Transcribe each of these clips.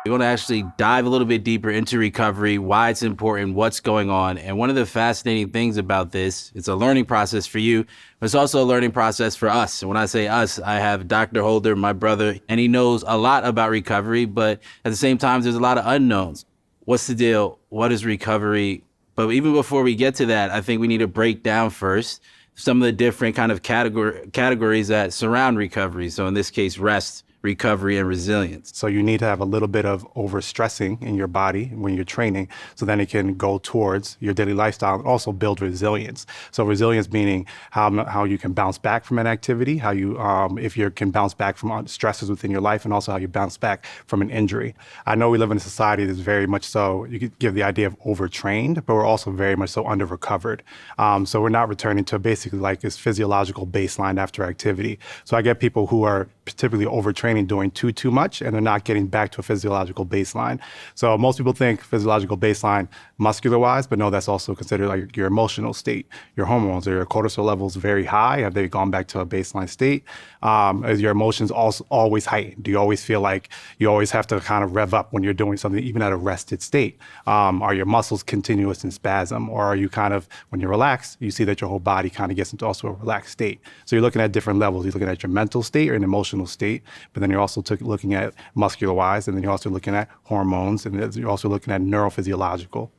We want to actually dive a little bit deeper into recovery, why it's important, what's going on. And one of the fascinating things about this, it's a learning process for you, but it's also a learning process for us. And when I say us, I have Dr. Holder, my brother, and he knows a lot about recovery, but at the same time, there's a lot of unknowns. What's the deal? What is recovery? But even before we get to that, I think we need to break down first some of the different kind of categories that surround recovery. So in this case, rest, recovery, and resilience. So you need to have a little bit of overstressing in your body when you're training, so then it can go towards your daily lifestyle and also build resilience. So resilience meaning how you can bounce back from an activity, how you, if you can bounce back from stresses within your life, and also how you bounce back from an injury. I know we live in a society that's very much so, you could give the idea of overtrained, but we're also very much so under-recovered. So we're not returning to basically like this physiological baseline after activity. So I get people who are typically overtraining, doing too much, and they're not getting back to a physiological baseline. So most people think physiological baseline muscular wise, but no, that's also considered like your emotional state, your hormones. Are your cortisol levels very high? Have they gone back to a baseline state? Is your emotions also always heightened? Do you always feel like you always have to kind of rev up when you're doing something, even at a rested state? Are your muscles continuous in spasm? Or are you kind of, when you're relaxed, you see that your whole body kind of gets into also a relaxed state? So you're looking at different levels. You're looking at your mental state or an emotional state, but then you're also looking at muscular wise, and then you're also looking at hormones, and you're also looking at neurophysiological.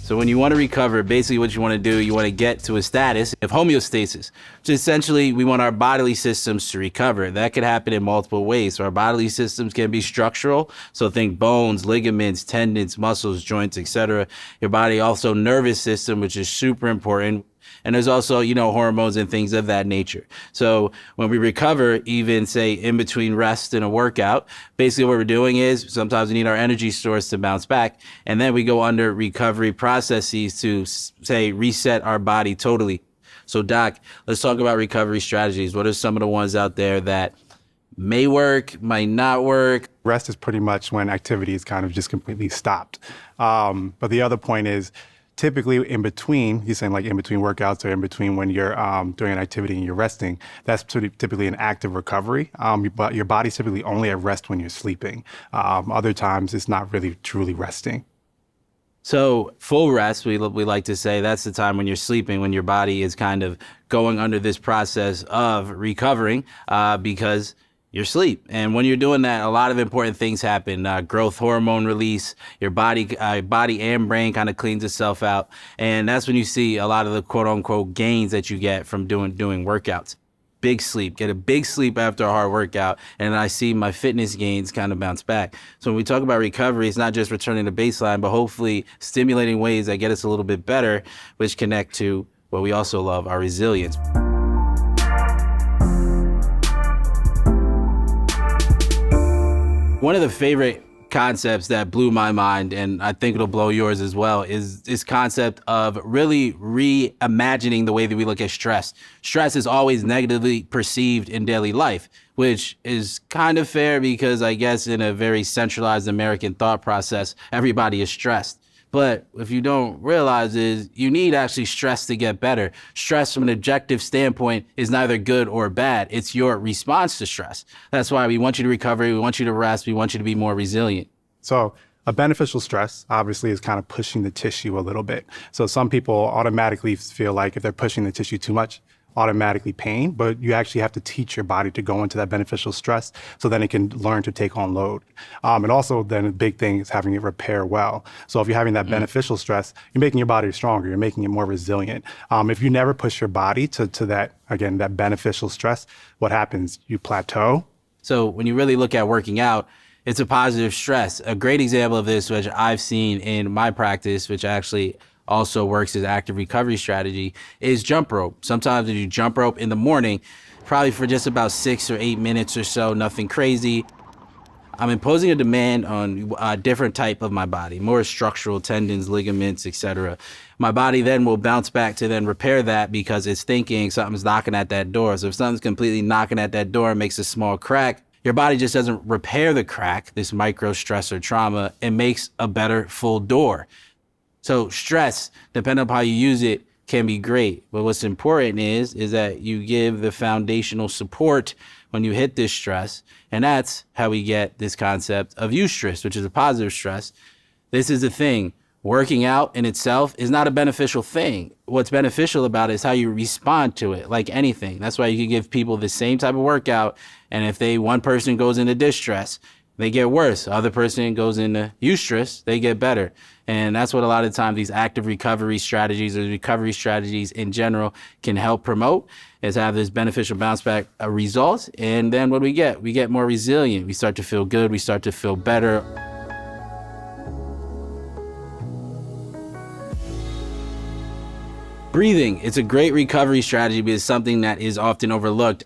So when you want to recover, basically what you want to do, you want to get to a status of homeostasis, which essentially we want our bodily systems to recover. That could happen in multiple ways. So our bodily systems can be structural. So think bones, ligaments, tendons, muscles, joints, etc. Your body also nervous system, which is super important. And there's also, hormones and things of that nature. So when we recover, even say in between rest and a workout, basically what we're doing is sometimes we need our energy stores to bounce back. And then we go under recovery processes to say reset our body totally. So Doc, let's talk about recovery strategies. What are some of the ones out there that may work, might not work? Rest is pretty much when activity is kind of just completely stopped. But the other point is, typically in between, he's saying like in between workouts or in between when you're doing an activity and you're resting, that's typically an active recovery. But your body's typically only at rest when you're sleeping. Other times it's not really truly resting. So full rest, we like to say, that's the time when you're sleeping, when your body is kind of going under this process of recovering because you're asleep. And when you're doing that, a lot of important things happen. Growth hormone release, your body and brain kind of cleans itself out. And that's when you see a lot of the quote unquote gains that you get from doing workouts. Big sleep, get a big sleep after a hard workout. And I see my fitness gains kind of bounce back. So when we talk about recovery, it's not just returning to baseline, but hopefully stimulating ways that get us a little bit better, which connect to what we also love, our resilience. One of the favorite concepts that blew my mind, and I think it'll blow yours as well, is this concept of really reimagining the way that we look at stress. Stress is always negatively perceived in daily life, which is kind of fair because I guess in a very centralized American thought process, everybody is stressed. But if you don't realize is you need actually stress to get better. Stress from an objective standpoint is neither good or bad. It's your response to stress. That's why we want you to recover. We want you to rest. We want you to be more resilient. So a beneficial stress obviously is kind of pushing the tissue a little bit. So some people automatically feel like if they're pushing the tissue too much, automatically pain, but you actually have to teach your body to go into that beneficial stress so then it can learn to take on load. And also then a big thing is having it repair well. So if you're having that beneficial stress, you're making your body stronger, you're making it more resilient. If you never push your body to that, again, that beneficial stress, what happens? You plateau. So when you really look at working out, it's a positive stress. A great example of this, which I've seen in my practice, which actually also works as active recovery strategy, is jump rope. Sometimes if you jump rope in the morning, probably for just about 6 or 8 minutes or so, nothing crazy. I'm imposing a demand on a different type of my body, more structural, tendons, ligaments, etc. My body then will bounce back to then repair that because it's thinking something's knocking at that door. So if something's completely knocking at that door and makes a small crack, your body just doesn't repair the crack, this micro stress or trauma, and makes a better full door. So stress, depending on how you use it, can be great. But what's important is that you give the foundational support when you hit this stress. And that's how we get this concept of eustress, which is a positive stress. This is the thing. Working out in itself is not a beneficial thing. What's beneficial about it is how you respond to it, like anything. That's why you can give people the same type of workout, and if one person goes into distress, they get worse. Other person goes into eustress, they get better. And that's what a lot of times these active recovery strategies or recovery strategies in general can help promote, is have this beneficial bounce back result. And then what do we get? We get more resilient. We start to feel good. We start to feel better. Breathing, it's a great recovery strategy, but it's something that is often overlooked.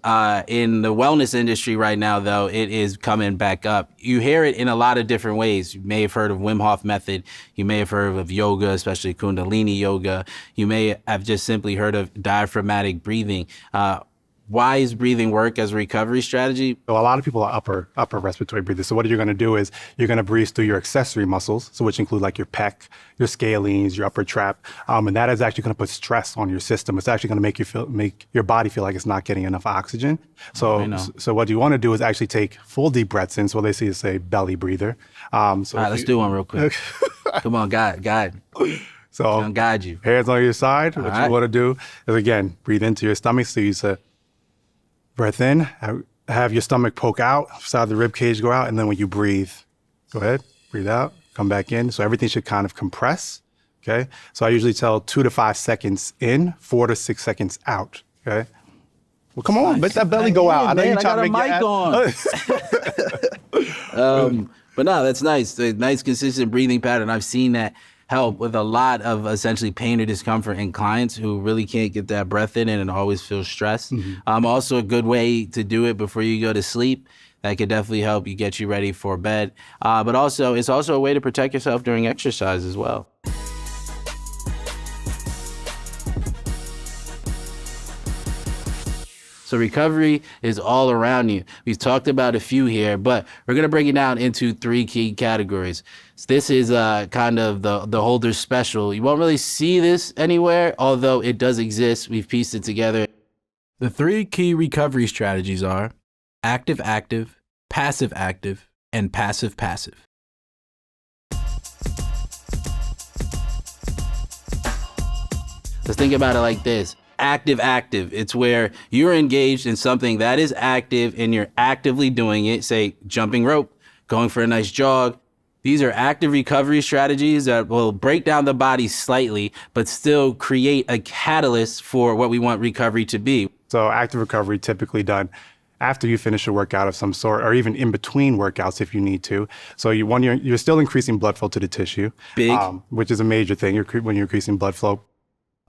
In the wellness industry right now, though, it is coming back up. You hear it in a lot of different ways. You may have heard of Wim Hof method. You may have heard of yoga, especially Kundalini yoga. You may have just simply heard of diaphragmatic breathing. Why is breathing work as a recovery strategy? So a lot of people are upper respiratory breathers. So what you're going to do is you're going to breathe through your accessory muscles, so which include like your pec, your scalenes, your upper trap, and that is actually going to put stress on your system. It's actually going to make your body feel like it's not getting enough oxygen. So what you want to do is actually take full deep breaths in. So what they say belly breather. All right, let's do one real quick. Come on, guide. So I'll guide you. Hands on your side. What right. you want to do is again breathe into your stomach. So you say, breath in, have your stomach poke out, side the rib cage go out, and then when you breathe, go ahead, breathe out, come back in. So everything should kind of compress, okay? So I usually tell 2 to 5 seconds in, 4 to 6 seconds out, okay? Well, come on, let that belly go out. I know you I got a mic on. But no, that's nice. A nice, consistent breathing pattern. I've seen that help with a lot of essentially pain or discomfort in clients who really can't get that breath in and always feel stressed. Also a good way to do it before you go to sleep. That could definitely help you get you ready for bed. But also, it's also a way to protect yourself during exercise as well. So recovery is all around you. We've talked about a few here, but we're going to break it down into 3 key categories. So this is kind of the Holder special. You won't really see this anywhere, although it does exist. We've pieced it together. The 3 key recovery strategies are active-active, passive-active, and passive-passive. Let's think about it like this. Active. It's where you're engaged in something that is active and you're actively doing it, say jumping rope, going for a nice jog. These are active recovery strategies that will break down the body slightly, but still create a catalyst for what we want recovery to be. So active recovery typically done after you finish a workout of some sort, or even in between workouts if you need to. So you're still increasing blood flow to the tissue, which is a major thing when you're increasing blood flow.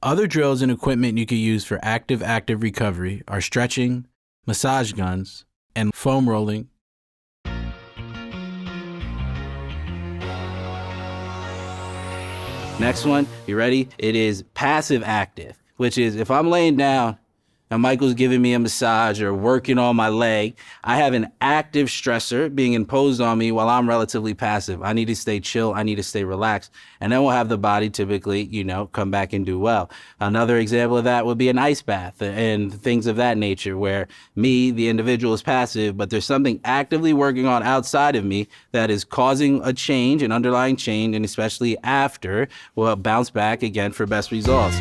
Other drills and equipment you could use for active recovery are stretching, massage guns, and foam rolling. Next one, you ready? It is passive active, which is if I'm laying down and Michael's giving me a massage or working on my leg, I have an active stressor being imposed on me while I'm relatively passive. I need to stay chill. I need to stay relaxed. And then we'll have the body typically, come back and do well. Another example of that would be an ice bath and things of that nature where me, the individual, is passive, but there's something actively working on outside of me that is causing a change, an underlying change, and especially after, we'll bounce back again for best results.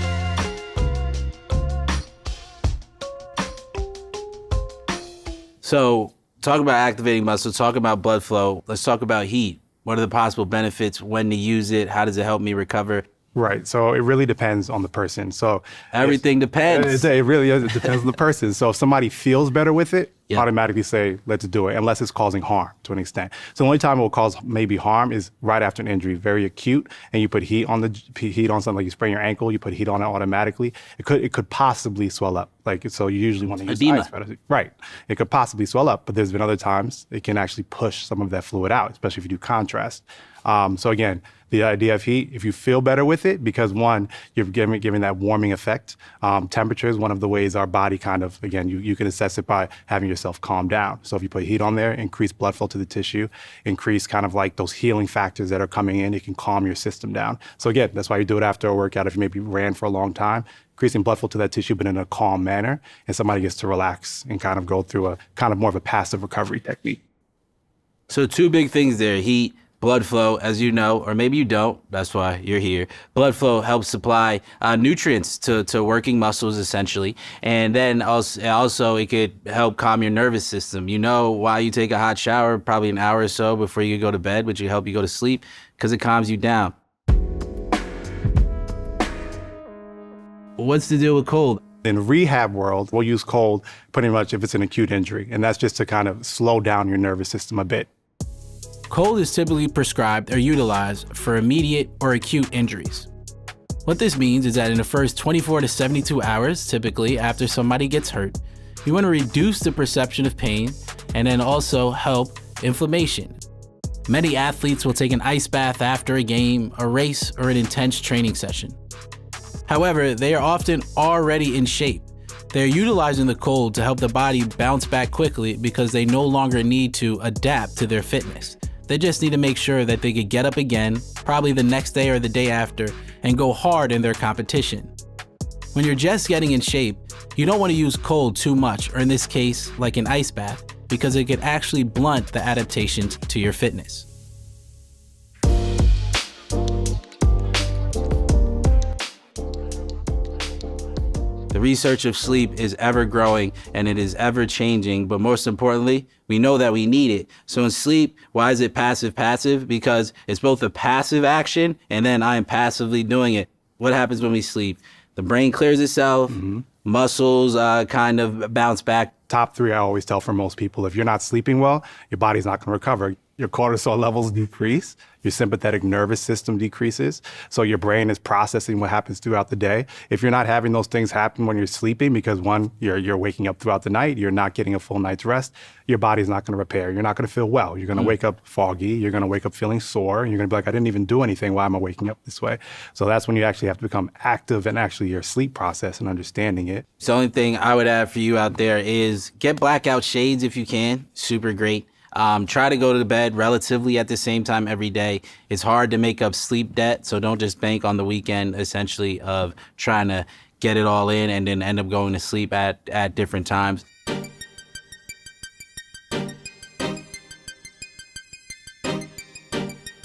So talk about activating muscle, talk about blood flow. Let's talk about heat. What are the possible benefits, when to use it? How does it help me recover? Right. So it really depends on the person. So everything depends. It really is. It depends on the person. So if somebody feels better with it, Yep. automatically say, let's do it, unless it's causing harm to an extent. So the only time it will cause maybe harm is right after an injury, very acute, and you put heat on something, like you sprain your ankle, you put heat on it automatically. It could possibly swell up. So you usually want to use edema. ice bath. Right. It could possibly swell up, but there's been other times it can actually push some of that fluid out, especially if you do contrast. So again, the idea of heat, if you feel better with it, because one, you're giving that warming effect. Temperature is one of the ways our body kind of, again, you can assess it by having your yourself calm down. So if you put heat on there, increase blood flow to the tissue, increase kind of like those healing factors that are coming in, it can calm your system down. So again, that's why you do it after a workout. If you maybe ran for a long time, increasing blood flow to that tissue, but in a calm manner, and somebody gets to relax and kind of go through a kind of more of a passive recovery technique. So two big things there: heat, blood flow, as you know, or maybe you don't. That's why you're here. Blood flow helps supply nutrients to working muscles, essentially. And then also it could help calm your nervous system. You know, while you take a hot shower, probably an hour or so before you go to bed, which will help you go to sleep because it calms you down. What's the deal with cold? In rehab world, we'll use cold pretty much if it's an acute injury. And that's just to kind of slow down your nervous system a bit. Cold is typically prescribed or utilized for immediate or acute injuries. What this means is that in the first 24 to 72 hours, typically after somebody gets hurt, you want to reduce the perception of pain and then also help inflammation. Many athletes will take an ice bath after a game, a race, or an intense training session. However, they are often already in shape. They're utilizing the cold to help the body bounce back quickly because they no longer need to adapt to their fitness. They just need to make sure that they could get up again, probably the next day or the day after, and go hard in their competition. When you're just getting in shape, you don't want to use cold too much, or in this case, like an ice bath, because it could actually blunt the adaptations to your fitness. The research of sleep is ever growing and it is ever changing, but most importantly, we know that we need it. So in sleep, why is it passive? Because it's both a passive action and then I am passively doing it. What happens when we sleep? The brain clears itself, muscles kind of bounce back. Top three I always tell for most people, if you're not sleeping well, your body's not going to recover. Your cortisol levels decrease, your sympathetic nervous system decreases, so your brain is processing what happens throughout the day. If you're not having those things happen when you're sleeping, because one, you're waking up throughout the night, you're not getting a full night's rest, your body's not going to repair. You're not going to feel well. You're going to wake up foggy. You're going to wake up feeling sore. And you're going to be like, I didn't even do anything. Why am I waking up this way? So that's when you actually have to become active in actually your sleep process and understanding it. So the only thing I would add for you out there is get blackout shades if you can. Super great. Try to go to bed relatively at the same time every day. It's hard to make up sleep debt, so don't just bank on the weekend, essentially, of trying to get it all in and then end up going to sleep at different times.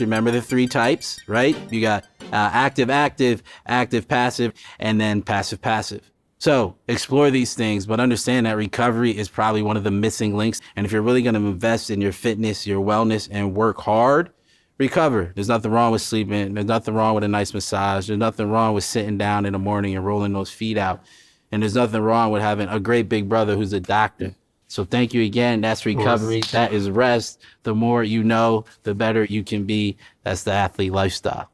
Remember the three types, right? You got active, passive, and then passive. So explore these things, but understand that recovery is probably one of the missing links. And if you're really going to invest in your fitness, your wellness, and work hard, recover. There's nothing wrong with sleeping. There's nothing wrong with a nice massage. There's nothing wrong with sitting down in the morning and rolling those feet out. And there's nothing wrong with having a great big brother who's a doctor. So thank you again. That's recovery. That is rest. The more you know, the better you can be. That's the athlete lifestyle.